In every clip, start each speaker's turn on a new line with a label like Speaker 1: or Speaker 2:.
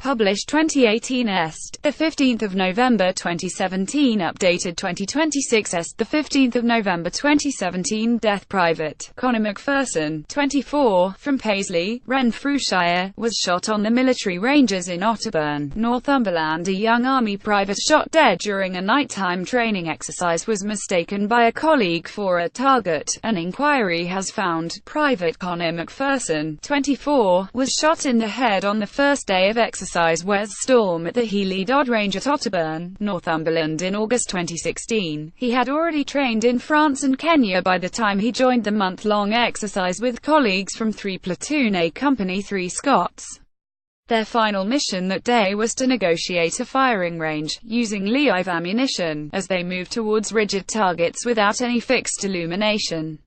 Speaker 1: Published 2018 Est. 15 November 2017. Updated 2026 Est. 15 November 2017. Death Private Conor McPherson, 24, from Paisley, Renfrewshire, was shot on the military ranges in Otterburn, Northumberland. A young army private shot dead during a nighttime training exercise was mistaken by a colleague for a target. An inquiry has found Private Conor McPherson, 24, was shot in the head on the first day of exercise Wes Storm at the Healy Dodd Range at Otterburn, Northumberland in August 2016. He had already trained in France and Kenya by the time he joined the month-long exercise with colleagues from 3 Platoon A Company 3 Scots. Their final mission that day was to negotiate a firing range, using live ammunition, as they moved towards rigid targets without any fixed illumination.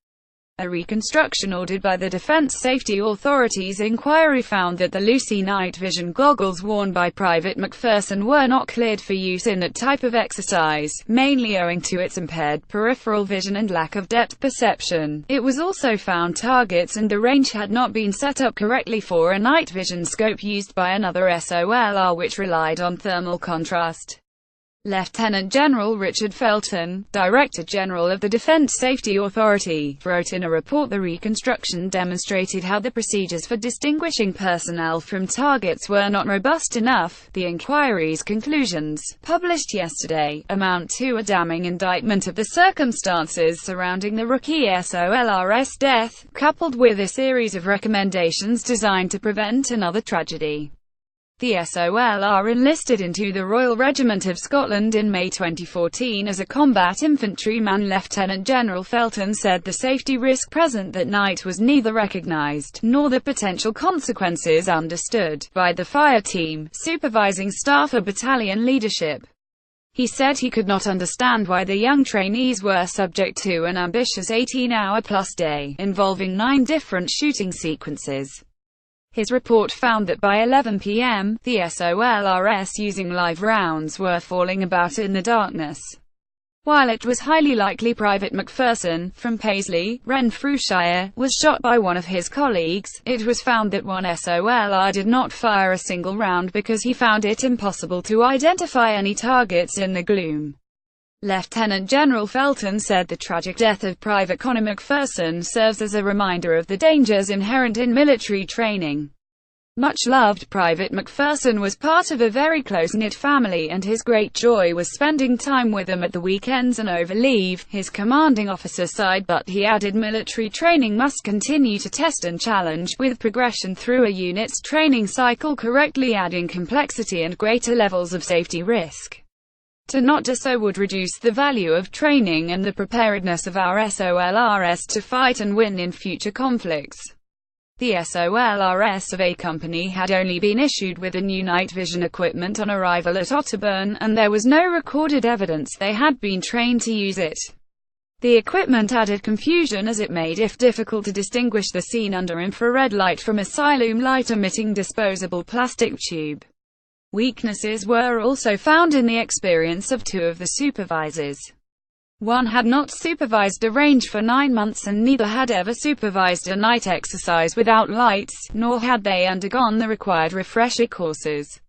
Speaker 1: A reconstruction ordered by the Defense Safety Authority's inquiry found that the Lucy night vision goggles worn by Private McPherson were not cleared for use in that type of exercise, mainly owing to its impaired peripheral vision and lack of depth perception. It was also found targets and the range had not been set up correctly for a night vision scope used by another SOLR which relied on thermal contrast. Lieutenant General Richard Felton, Director General of the Defense Safety Authority, wrote in a report the reconstruction demonstrated how the procedures for distinguishing personnel from targets were not robust enough. The inquiry's conclusions, published yesterday, amount to a damning indictment of the circumstances surrounding the rookie SOLR's death, coupled with a series of recommendations designed to prevent another tragedy. The SOLR enlisted into the Royal Regiment of Scotland in May 2014 as a combat infantryman. Lieutenant General Felton said the safety risk present that night was neither recognised, nor the potential consequences understood, by the fire team, supervising staff or battalion leadership. He said he could not understand why the young trainees were subject to an ambitious 18-hour-plus day, involving 9 different shooting sequences. His report found that by 11 p.m., the SOLRs using live rounds were falling about in the darkness. While it was highly likely Private McPherson, from Paisley, Renfrewshire, was shot by one of his colleagues, it was found that one SOLR did not fire a single round because he found it impossible to identify any targets in the gloom. Lieutenant General Felton said the tragic death of Private Conor McPherson serves as a reminder of the dangers inherent in military training. Much-loved Private McPherson was part of a very close-knit family and his great joy was spending time with them at the weekends and over leave, his commanding officer sighed, but he added military training must continue to test and challenge, with progression through a unit's training cycle correctly adding complexity and greater levels of safety risk. To not do so would reduce the value of training and the preparedness of our SOLRs to fight and win in future conflicts. The SOLRs of A Company had only been issued with the new night vision equipment on arrival at Otterburn, and there was no recorded evidence they had been trained to use it. The equipment added confusion as it made it difficult to distinguish the scene under infrared light from a silum light-emitting disposable plastic tube. Weaknesses were also found in the experience of 2 of the supervisors. One had not supervised a range for 9 months and neither had ever supervised a night exercise without lights, nor had they undergone the required refresher courses.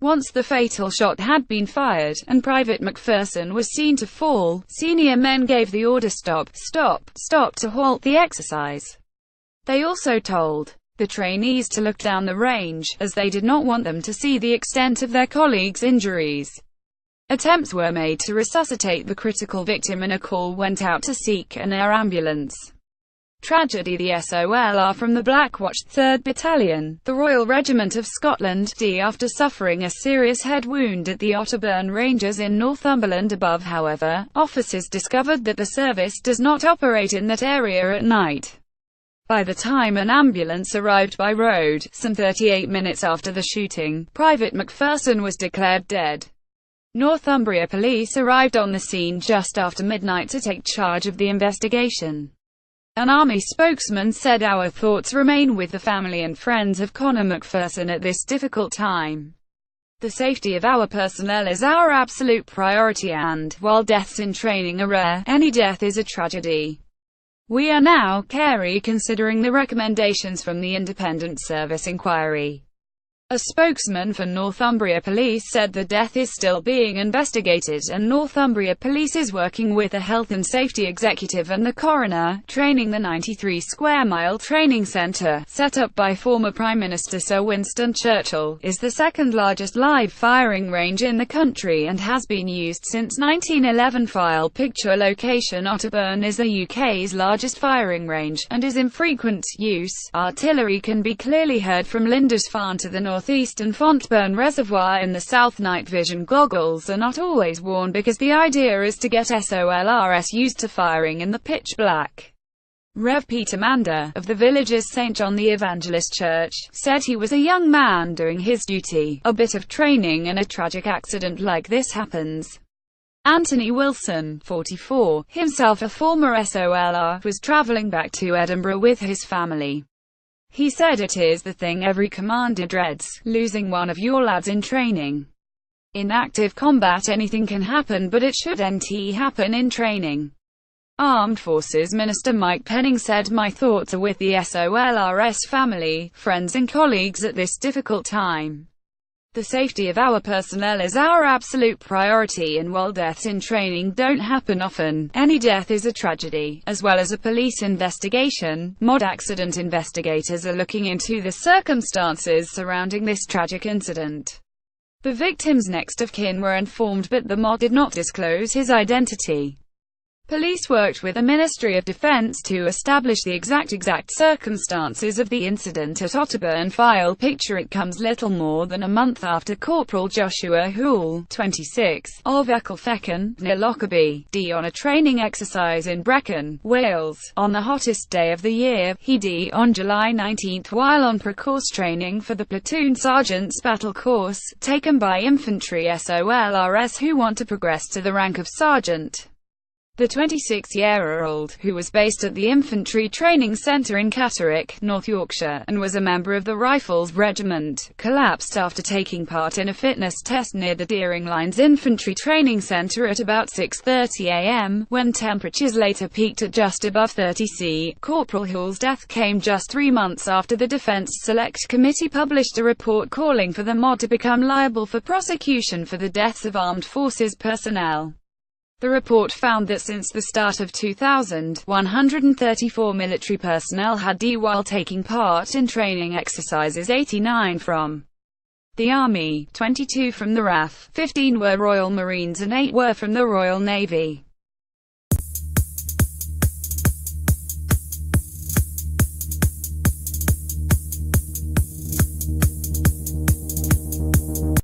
Speaker 1: Once the fatal shot had been fired, and Private McPherson was seen to fall, senior men gave the order stop, stop, stop to halt the exercise. They also told the trainees to look down the range, as they did not want them to see the extent of their colleagues' injuries. Attempts were made to resuscitate the critical victim and a call went out to seek an air ambulance. Tragedy. The SOLR from the Blackwatch 3rd Battalion, the Royal Regiment of Scotland, D. After suffering a serious head wound at the Otterburn Ranges in Northumberland above, however, officers discovered that the service does not operate in that area at night. By the time an ambulance arrived by road, some 38 minutes after the shooting, Private McPherson was declared dead. Northumbria Police arrived on the scene just after midnight to take charge of the investigation. An Army spokesman said, "Our thoughts remain with the family and friends of Conor McPherson at this difficult time. The safety of our personnel is our absolute priority and, while deaths in training are rare, any death is a tragedy. We are now carefully considering the recommendations from the Independent Service Inquiry. A spokesman for Northumbria Police said the death is still being investigated and Northumbria Police is working with the Health and Safety Executive and the coroner. Training. The 93 square mile training centre, set up by former Prime Minister Sir Winston Churchill, is the second largest live firing range in the country and has been used since 1911. File picture location. Otterburn is the UK's largest firing range, and is in frequent use. Artillery can be clearly heard from Lindisfarne to the northeastern Fontburn Reservoir in the south. Night vision goggles are not always worn because the idea is to get SOLRS used to firing in the pitch black. Rev. Peter Mander, of the village's St. John the Evangelist Church, said he was a young man doing his duty, a bit of training and a tragic accident like this happens. Anthony Wilson, 44, himself a former SOLR, was travelling back to Edinburgh with his family. He said it is the thing every commander dreads, losing one of your lads in training. In active combat anything can happen, but it shouldn't happen in training. Armed Forces Minister Mike Penning said, "My thoughts are with the SOLRS family, friends and colleagues at this difficult time. The safety of our personnel is our absolute priority, and while deaths in training don't happen often, any death is a tragedy." As well as a police investigation, mod accident investigators are looking into the circumstances surrounding this tragic incident. The victim's next of kin were informed, but the mod did not disclose his identity. Police worked with the Ministry of Defence to establish the exact circumstances of the incident at Otterburn. File picture. It comes little more than a month after Corporal Joshua Hoole, 26, of Ecclefechan, near Lockerbie, on a training exercise in Brecon, Wales. On the hottest day of the year, he died on July 19 while on pre-course training for the platoon sergeant's battle course, taken by infantry SOLRS who want to progress to the rank of sergeant. The 26-year-old, who was based at the Infantry Training Centre in Catterick, North Yorkshire, and was a member of the Rifles Regiment, collapsed after taking part in a fitness test near the Deering Lines Infantry Training Centre at about 6:30 am, when temperatures later peaked at just above 30 C. Corporal Hoole's death came just 3 months after the Defence Select Committee published a report calling for the mod to become liable for prosecution for the deaths of armed forces personnel. The report found that since the start of 2000, 134 military personnel had died while taking part in training exercises, 89 from the Army, 22 from the RAF, 15 were Royal Marines and 8 were from the Royal Navy.